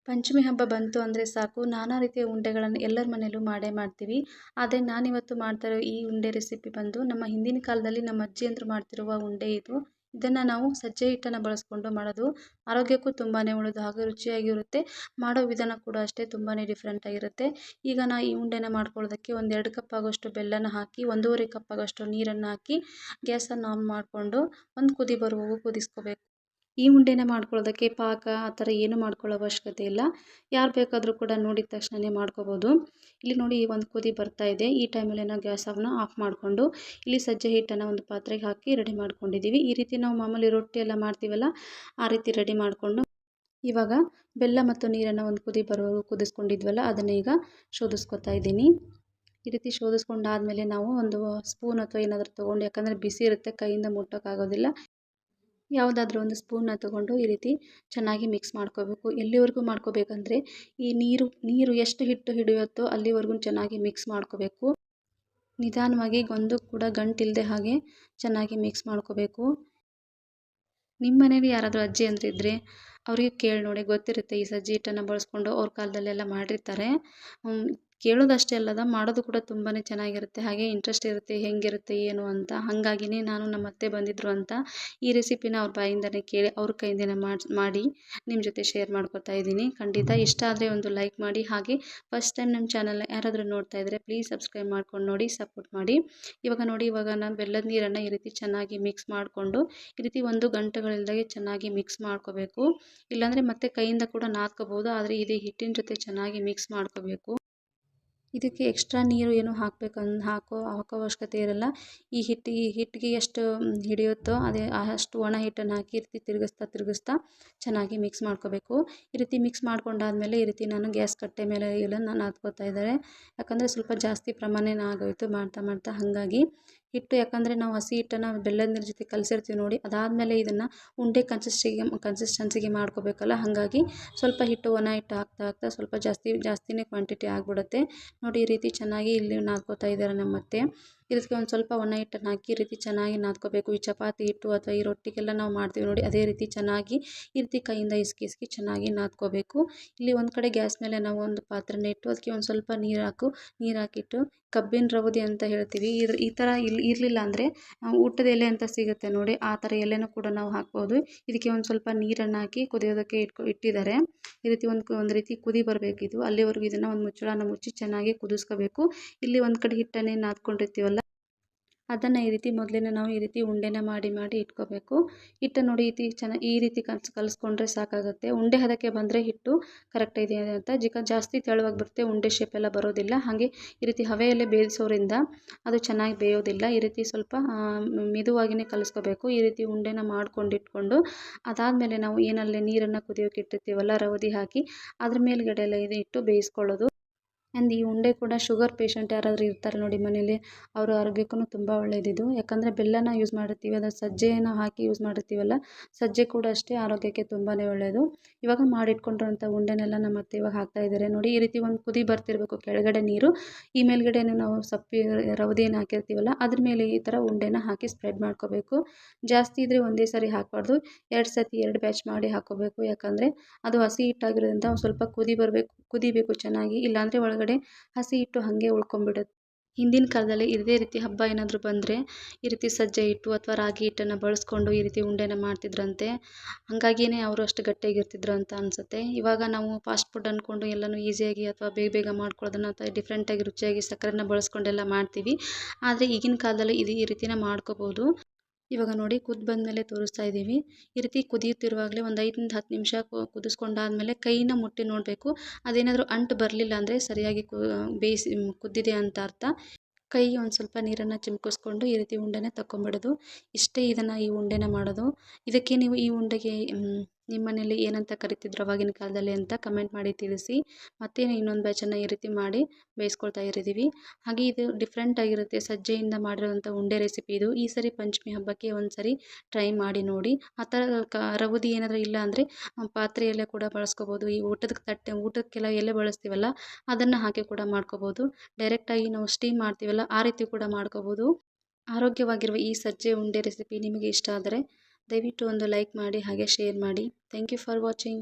ಪಂಚಮಿ ಹಬ್ಬ ಬಂತು ಅಂದರೆ ಸಾಕು ನಾನಾ ರೀತಿಯ ಉಂಡೆಗಳನ್ನು ಎಲ್ಲರ ಮನೆಯಲ್ಲೂ ಮಾಡೇ ಮಾಡ್ತೀವಿ. ಆದರೆ ನಾನಿವತ್ತು ಮಾಡ್ತಾ ಇರೋ ಈ ಉಂಡೆ ರೆಸಿಪಿ ಬಂದು ನಮ್ಮ ಹಿಂದಿನ ಕಾಲದಲ್ಲಿ ನಮ್ಮ ಅಜ್ಜಿಯಂದ್ರು ಮಾಡ್ತಿರುವ ಉಂಡೆ ಇದು. ಇದನ್ನು ನಾವು ಸಜ್ಜೆ ಹಿಟ್ಟನ್ನು ಬಳಸ್ಕೊಂಡು ಮಾಡೋದು. ಆರೋಗ್ಯಕ್ಕೂ ತುಂಬಾ ಒಳ್ಳೆಯದು ಹಾಗೂ ರುಚಿಯಾಗಿರುತ್ತೆ. ಮಾಡೋ ವಿಧಾನ ಕೂಡ ಅಷ್ಟೇ ತುಂಬಾ ಡಿಫ್ರೆಂಟ್ ಆಗಿರುತ್ತೆ. ಈಗ ಈ ಉಂಡೆನ ಮಾಡ್ಕೊಳ್ಳೋದಕ್ಕೆ ಒಂದು 2 ಕಪ್ ಆಗೋಷ್ಟು ಬೆಲ್ಲನ ಹಾಕಿ 1.5 ಕಪ್ ಆಗೋಷ್ಟು ನೀರನ್ನು ಹಾಕಿ ಗ್ಯಾಸನ್ನು ಆನ್ ಮಾಡಿಕೊಂಡು ಒಂದು ಕುದಿ ಬರುವವರೆಗೂ ಕುದಿಸ್ಕೋಬೇಕು. ಈ ಉಂಡೆನ ಮಾಡ್ಕೊಳ್ಳೋದಕ್ಕೆ ಪಾಕ ಆ ಥರ ಏನು ಮಾಡ್ಕೊಳ್ಳೋ ಅವಶ್ಯಕತೆ ಇಲ್ಲ. ಯಾರು ಬೇಕಾದರೂ ಕೂಡ ನೋಡಿದ ತಕ್ಷಣವೇ ಮಾಡ್ಕೋಬೋದು. ಇಲ್ಲಿ ನೋಡಿ ಒಂದು ಕುದಿ ಬರ್ತಾ ಇದೆ. ಈ ಟೈಮಲ್ಲಿ ನಾವು ಗ್ಯಾಸನ್ನು ಆಫ್ ಮಾಡಿಕೊಂಡು ಇಲ್ಲಿ ಸಜ್ಜೆ ಹಿಟ್ಟನ್ನು ಒಂದು ಪಾತ್ರೆಗೆ ಹಾಕಿ ರೆಡಿ ಮಾಡ್ಕೊಂಡಿದ್ದೀವಿ. ಈ ರೀತಿ ನಾವು ಮಾಮೂಲಿ ರೊಟ್ಟಿ ಎಲ್ಲ ಮಾಡ್ತೀವಲ್ಲ ಆ ರೀತಿ ರೆಡಿ ಮಾಡಿಕೊಂಡು ಇವಾಗ ಬೆಲ್ಲ ಮತ್ತು ನೀರನ್ನು ಒಂದು ಕುದಿ ಬರೋವರೆಗೂ ಕುದಿಸ್ಕೊಂಡಿದ್ವಲ್ಲ ಅದನ್ನು ಈಗ ಶೋಧಿಸ್ಕೊತಾ ಇದ್ದೀನಿ. ಈ ರೀತಿ ಶೋಧಿಸ್ಕೊಂಡಾದಮೇಲೆ ನಾವು ಒಂದು ಸ್ಪೂನ್ ಅಥವಾ ಏನಾದರೂ ತೊಗೊಂಡು, ಯಾಕಂದರೆ ಬಿಸಿ ಇರುತ್ತೆ ಕೈಯಿಂದ ಮುಟ್ಟೋಕ್ಕಾಗೋದಿಲ್ಲ, ಯಾವುದಾದ್ರೂ ಒಂದು ಸ್ಪೂನ್ನ ತೊಗೊಂಡು ಈ ರೀತಿ ಚೆನ್ನಾಗಿ ಮಿಕ್ಸ್ ಮಾಡ್ಕೋಬೇಕು. ಎಲ್ಲಿವರೆಗೂ ಮಾಡ್ಕೋಬೇಕಂದ್ರೆ ಈ ನೀರು ಎಷ್ಟು ಹಿಟ್ಟು ಹಿಡಿಯುತ್ತೋ ಅಲ್ಲಿವರೆಗೂ ಚೆನ್ನಾಗಿ ಮಿಕ್ಸ್ ಮಾಡ್ಕೋಬೇಕು. ನಿಧಾನವಾಗಿ ಒಂದು ಕೂಡ ಗಂಟಿಲ್ಲದೆ ಹಾಗೆ ಚೆನ್ನಾಗಿ ಮಿಕ್ಸ್ ಮಾಡ್ಕೋಬೇಕು. ನಿಮ್ಮ ಮನೇಲಿ ಯಾರಾದರೂ ಅಜ್ಜಿ ಅಂತಿದ್ರೆ ಅವ್ರಿಗೆ ಕೇಳಿ ನೋಡಿ, ಗೊತ್ತಿರುತ್ತೆ. ಈ ಸಜ್ಜೆ ಹಿಟ್ಟನ್ನು ಬಳಸ್ಕೊಂಡು ಅವ್ರ ಕಾಲದಲ್ಲೆಲ್ಲ ಮಾಡಿರ್ತಾರೆ. ಕೇಳೋದಷ್ಟೇ ಅಲ್ಲದ ಮಾಡೋದು ಕೂಡ ತುಂಬಾ ಚೆನ್ನಾಗಿರುತ್ತೆ. ಹಾಗೆ ಇಂಟ್ರೆಸ್ಟ್ ಇರುತ್ತೆ ಹೆಂಗಿರುತ್ತೆ ಏನು ಅಂತ. ಹಾಗಾಗಿನೇ ನಾನು ನಮ್ಮ ಅತ್ತೆ ಬಂದಿದ್ದರು ಅಂತ ಈ ರೆಸಿಪಿನ ಅವ್ರ ಬಾಯಿಂದನೇ ಕೇಳಿ ಅವ್ರ ಕೈಯಿಂದನೇ ಮಾಡಿ ನಿಮ್ಮ ಜೊತೆ ಶೇರ್ ಮಾಡ್ಕೊತಾ ಇದ್ದೀನಿ. ಖಂಡಿತ ಇಷ್ಟ ಆದರೆ ಒಂದು ಲೈಕ್ ಮಾಡಿ. ಹಾಗೆ ಫಸ್ಟ್ ಟೈಮ್ ನಮ್ಮ ಚಾನಲ್ನ ಯಾರಾದರೂ ನೋಡ್ತಾ ಇದ್ದರೆ ಪ್ಲೀಸ್ ಸಬ್ಸ್ಕ್ರೈಬ್ ಮಾಡ್ಕೊಂಡು ನೋಡಿ, ಸಪೋರ್ಟ್ ಮಾಡಿ. ಇವಾಗ ನಾನು ಬೆಲ್ಲದ ನೀರನ್ನು ಈ ರೀತಿ ಚೆನ್ನಾಗಿ ಮಿಕ್ಸ್ ಮಾಡಿಕೊಂಡು ಈ ರೀತಿ 1 ಗಂಟೆಗಳಿಲ್ದಾಗೆ ಚೆನ್ನಾಗಿ ಮಿಕ್ಸ್ ಮಾಡ್ಕೋಬೇಕು. ಇಲ್ಲಾಂದರೆ ಮತ್ತೆ ಕೈಯಿಂದ ಕೂಡ ನಾದ್ಕೋಬೋದು. ಆದರೆ ಇದು ಹಿಟ್ಟಿನ ಜೊತೆ ಚೆನ್ನಾಗಿ ಮಿಕ್ಸ್ ಮಾಡ್ಕೋಬೇಕು. ಇದಕ್ಕೆ ಎಕ್ಸ್ಟ್ರಾ ನೀರು ಏನು ಹಾಕೋ ಅವಶ್ಯಕತೆ ಇರಲ್ಲ. ಈ ಹಿಟ್ಟಿಗೆ ಎಷ್ಟು ಹಿಡಿಯುತ್ತೋ ಅಷ್ಟು ಒಣ ಹಿಟ್ಟನ್ನು ಹಾಕಿ ಈ ರೀತಿ ತಿರುಗಿಸ್ತಾ ಚೆನ್ನಾಗಿ ಮಿಕ್ಸ್ ಮಾಡ್ಕೋಬೇಕು. ಈ ರೀತಿ ಮಿಕ್ಸ್ ಮಾಡ್ಕೊಂಡಾದಮೇಲೆ ಈ ರೀತಿ ನಾನು ಗ್ಯಾಸ್ ಕಟ್ಟೆ ಮೇಲೆ ನಾನು ನಾದ್ಕೋತಾ ಇದ್ದಾರೆ. ಯಾಕಂದರೆ ಸ್ವಲ್ಪ ಜಾಸ್ತಿ ಪ್ರಮಾಣನೇ ಆಗೋಯಿತು ಮಾಡ್ತಾ ಹಾಗಾಗಿ ಹಿಟ್ಟು, ಯಾಕಂದರೆ ನಾವು ಹಸಿ ಹಿಟ್ಟನ್ನು ಬೆಲ್ಲದ ನೀರು ಜೊತೆ ಕಲಸಿರ್ತೀವಿ ನೋಡಿ, ಅದಾದಮೇಲೆ ಇದನ್ನು ಉಂಡೆ ಕನ್ಸಿಸ್ಟೆನ್ಸಿಗೆ ಮಾಡ್ಕೋಬೇಕಲ್ಲ, ಹಾಗಾಗಿ ಸ್ವಲ್ಪ ಹಿಟ್ಟು ಒಣ ಹಿಟ್ಟು ಹಾಕ್ತಾ ಸ್ವಲ್ಪ ಜಾಸ್ತಿನೇ ಕ್ವಾಂಟಿಟಿ ಆಗಿಬಿಡುತ್ತೆ. ನೋಡಿ ಈ ರೀತಿ ಚೆನ್ನಾಗಿ ಇಲ್ಲಿ ನಾದ್ಕೋತಾ ಇದ್ದಾರೆ ನಮ್ಮ ಅತ್ತೆ. ಇದಕ್ಕೆ ಒಂದು ಸ್ವಲ್ಪ ಒಣ ಹಿಟ್ಟನ್ನು ಹಾಕಿ ಈ ರೀತಿ ಚೆನ್ನಾಗಿ ನಾದ್ಕೋಬೇಕು. ಈ ಚಪಾತಿ ಹಿಟ್ಟು ಅಥವಾ ಈ ರೊಟ್ಟಿಗೆಲ್ಲ ನಾವು ಮಾಡ್ತೀವಿ ನೋಡಿ, ಅದೇ ರೀತಿ ಚೆನ್ನಾಗಿ ಈ ರೀತಿ ಕೈಯಿಂದ ಇಸ್ಕಿ ಚೆನ್ನಾಗಿ ನಾದ್ಕೋಬೇಕು. ಇಲ್ಲಿ ಒಂದು ಕಡೆ ಗ್ಯಾಸ್ ಮೇಲೆ ನಾವು ಒಂದು ಪಾತ್ರೆನ ಇಟ್ಟು ಅದಕ್ಕೆ ಒಂದು ಸ್ವಲ್ಪ ನೀರು ಹಾಕಿಟ್ಟು ಕಬ್ಬಿನ ರವದಿ ಅಂತ ಹೇಳ್ತೀವಿ. ಈ ಥರ ಇರಲಿಲ್ಲ ಅಂದರೆ ಊಟದ ಎಲೆ ಅಂತ ಸಿಗುತ್ತೆ ನೋಡಿ, ಆ ಥರ ಎಲೆನೂ ಕೂಡ ನಾವು ಹಾಕ್ಬೋದು. ಇದಕ್ಕೆ ಒಂದು ಸ್ವಲ್ಪ ನೀರನ್ನು ಹಾಕಿ ಕುದಿಯೋದಕ್ಕೆ ಇಟ್ಟಿದ್ದಾರೆ. ಈ ರೀತಿ ಒಂದು ರೀತಿ ಕುದಿ ಬರಬೇಕಿದು. ಅಲ್ಲಿವರೆಗೂ ಇದನ್ನು ಒಂದು ಮುಚ್ಚಳನ ಮುಚ್ಚಿ ಚೆನ್ನಾಗಿ ಕುದಿಸ್ಕೋಬೇಕು. ಇಲ್ಲಿ ಒಂದು ಕಡೆ ಹಿಟ್ಟನ್ನೇ ನಾದ್ಕೊಂಡಿರ್ತೀವಲ್ಲ ಅದನ್ನು ಈ ರೀತಿ ಮೊದಲೇ ನಾವು ಈ ರೀತಿ ಉಂಡೆನ ಮಾಡಿ ಇಟ್ಕೋಬೇಕು. ಹಿಟ್ಟು ನೋಡಿ ಈ ರೀತಿ ಕಲಿಸ್ಕೊಂಡ್ರೆ ಸಾಕಾಗುತ್ತೆ. ಉಂಡೆ ಹದಕ್ಕೆ ಬಂದರೆ ಹಿಟ್ಟು ಕರೆಕ್ಟ್ ಇದೆ ಅಂತ. ಜಾಸ್ತಿ ತೆಳುವಾಗಿ ಬರುತ್ತೆ, ಉಂಡೆ ಶೇಪ್ ಎಲ್ಲ ಬರೋದಿಲ್ಲ. ಹಾಗೆ ಈ ರೀತಿ ಹವೆಯಲ್ಲೇ ಬೇಯಿಸೋದ್ರಿಂದ ಅದು ಚೆನ್ನಾಗಿ ಬೇಯೋದಿಲ್ಲ. ಈ ರೀತಿ ಸ್ವಲ್ಪ ಮೆದುವಾಗಿಯೇ ಕಲಿಸ್ಕೋಬೇಕು. ಈ ರೀತಿ ಉಂಡೆನ ಇಟ್ಕೊಂಡು ಅದಾದಮೇಲೆ ನಾವು ಏನಲ್ಲೇ ನೀರನ್ನು ಕುದಿಯೋಕೆ ಇಟ್ಟಿರ್ತೀವಲ್ಲ ರವದಿ ಹಾಕಿ ಅದ್ರ ಮೇಲ್ಗಡೆ ಎಲ್ಲ ಇಟ್ಟು ಬೇಯಿಸ್ಕೊಳ್ಳೋದು. ಆ್ಯಂಡ್ ಈ ಉಂಡೆ ಕೂಡ ಶುಗರ್ ಪೇಷಂಟ್ ಯಾರಾದರೂ ಇರ್ತಾರೆ ನೋಡಿ ಮನೇಲಿ, ಅವರ ಆರೋಗ್ಯಕ್ಕೂ ತುಂಬ ಒಳ್ಳೆಯದಿದು. ಯಾಕಂದರೆ ಬೆಲ್ಲನ ಯೂಸ್ ಮಾಡಿರ್ತೀವಿ, ಅದರ ಸಜ್ಜೆಯನ್ನು ಹಾಕಿ ಯೂಸ್ ಮಾಡಿರ್ತೀವಲ್ಲ, ಸಜ್ಜೆ ಕೂಡ ಅಷ್ಟೇ ಆರೋಗ್ಯಕ್ಕೆ ತುಂಬಾ ಒಳ್ಳೆಯದು. ಇವಾಗ ಮಾಡಿಟ್ಕೊಂಡಿರೋಂಥ ಉಂಡೆನೆಲ್ಲ ನಮ್ಮ ಅತ್ತೆ ಇವಾಗ ಹಾಕ್ತಾ ಇದ್ದಾರೆ ನೋಡಿ. ಈ ರೀತಿ ಒಂದು ಕುದಿ ಬರ್ತಿರಬೇಕು ಕೆಳಗಡೆ ನೀರು, ಈ ಮೇಲ್ಗಡೆನೂ ನಾವು ರವದಿಯನ್ನು ಹಾಕಿರ್ತೀವಲ್ಲ ಅದ್ರ ಮೇಲೆ ಈ ಥರ ಉಂಡೆನ ಹಾಕಿ ಸ್ಪ್ರೆಡ್ ಮಾಡ್ಕೋಬೇಕು. ಜಾಸ್ತಿ ಇದ್ದರೆ ಒಂದೇ ಸಾರಿ ಹಾಕಬಾರ್ದು, 2 ಬ್ಯಾಚ್ ಮಾಡಿ ಹಾಕೋಬೇಕು. ಯಾಕಂದರೆ ಅದು ಹಸಿ ಹಿಟ್ಟಾಗಿರೋದ್ರಿಂದ ಒಂದು ಸ್ವಲ್ಪ ಕುದಿಬೇಕು ಚೆನ್ನಾಗಿ, ಇಲ್ಲಾಂದರೆ ಒಳಗಡೆ ಹಸಿ ಹಿಟ್ಟು ಹಾಗೆ ಉಳ್ಕೊಂಡ್ಬಿಡುತ್ತೆ. ಹಿಂದಿನ ಕಾಲದಲ್ಲಿ ಇದೇ ರೀತಿ ಹಬ್ಬ ಏನಾದರೂ ಬಂದರೆ ಈ ರೀತಿ ಸಜ್ಜೆ ಹಿಟ್ಟು ಅಥವಾ ರಾಗಿ ಹಿಟ್ಟನ್ನು ಬಳಸ್ಕೊಂಡು ಈ ರೀತಿ ಉಂಡೆನ ಮಾಡ್ತಿದ್ರಂತೆ. ಹಾಗಾಗಿಯೇ ಅವರು ಅಷ್ಟು ಗಟ್ಟಿಯಾಗಿರ್ತಿದ್ರು ಅಂತ ಅನಿಸುತ್ತೆ. ಇವಾಗ ನಾವು ಫಾಸ್ಟ್ ಫುಡ್ ಅಂದ್ಕೊಂಡು ಎಲ್ಲನೂ ಈಸಿಯಾಗಿ ಅಥವಾ ಬೇಗ ಮಾಡ್ಕೊಳ್ಳೋದನ್ನು ಅಥವಾ ಡಿಫ್ರೆಂಟಾಗಿ ರುಚಿಯಾಗಿ ಸಕ್ಕರೆನ ಬಳಸ್ಕೊಂಡೆಲ್ಲ ಮಾಡ್ತೀವಿ. ಆದರೆ ಈಗಿನ ಕಾಲದಲ್ಲಿ ಈ ರೀತಿನ ಮಾಡ್ಕೋಬೋದು. ಇವಾಗ ನೋಡಿ ಬಂದಮೇಲೆ ತೋರಿಸ್ತಾ ಇದ್ದೀವಿ. ಈ ರೀತಿ ಕುದಿಯುತ್ತಿರುವಾಗಲೇ ಒಂದು 5ರಿಂದ 10 ನಿಮಿಷ ಕುದಿಸ್ಕೊಂಡಾದ್ಮೇಲೆ ಕೈನ ಮುಟ್ಟಿ ನೋಡಬೇಕು. ಅದೇನಾದರೂ ಅಂಟು ಬರಲಿಲ್ಲ ಅಂದರೆ ಸರಿಯಾಗಿ ಕುದ್ದಿದೆ ಅಂತ ಅರ್ಥ. ಕೈಗೆ ಒಂದು ಸ್ವಲ್ಪ ನೀರನ್ನು ಚಿಮ್ಕಿಸ್ಕೊಂಡು ಈ ರೀತಿ ಉಂಡೆನ ತಗೊಂಬಿಡೋದು. ಇಷ್ಟೇ ಈ ಉಂಡೆನ ಮಾಡೋದು. ಇದಕ್ಕೆ ನೀವು ಈ ಉಂಡೆಗೆ ನಿಮ್ಮ ಮನೇಲಿ ಏನಂತ ಕರಿತಿದ್ರು ಅವಾಗಿನ ಕಾಲದಲ್ಲಿ ಅಂತ ಕಮೆಂಟ್ ಮಾಡಿ ತಿಳಿಸಿ. ಮತ್ತೆ ಇನ್ನೊಂದು ಬ್ಯಾಚನ್ನು ಈ ರೀತಿ ಮಾಡಿ ಬೇಯಿಸ್ಕೊಳ್ತಾ ಇರಿದ್ದೀವಿ. ಹಾಗೆ ಇದು ಡಿಫ್ರೆಂಟ್ ಆಗಿರುತ್ತೆ, ಸಜ್ಜೆಯಿಂದ ಮಾಡಿರೋಂಥ ಉಂಡೆ ರೆಸಿಪಿ ಇದು. ಈ ಸರಿ ಪಂಚಮಿ ಹಬ್ಬಕ್ಕೆ ಒಂದು ಸರಿ ಟ್ರೈ ಮಾಡಿ ನೋಡಿ. ಆ ಥರ ರವದಿ ಏನಾದರೂ ಇಲ್ಲ ಅಂದರೆ ಪಾತ್ರೆಯಲ್ಲೇ ಕೂಡ ಬಳಸ್ಕೋಬೋದು. ಈ ಊಟಕ್ಕೆಲ್ಲ ಎಲೆ ಬಳಸ್ತೀವಲ್ಲ ಅದನ್ನು ಹಾಕಿ ಕೂಡ ಮಾಡ್ಕೋಬೋದು. ಡೈರೆಕ್ಟಾಗಿ ನಾವು ಸ್ಟೀಮ್ ಮಾಡ್ತೀವಲ್ಲ ಆ ರೀತಿ ಕೂಡ ಮಾಡ್ಕೋಬೋದು. ಆರೋಗ್ಯವಾಗಿರುವ ಈ ಸಜ್ಜೆ ಉಂಡೆ ರೆಸಿಪಿ ನಿಮಗೆ ಇಷ್ಟ ಆದರೆ ದಯವಿಟ್ಟು ಒಂದು ಲೈಕ್ ಮಾಡಿ, ಹಾಗೆ ಶೇರ್ ಮಾಡಿ. Thank you for watching.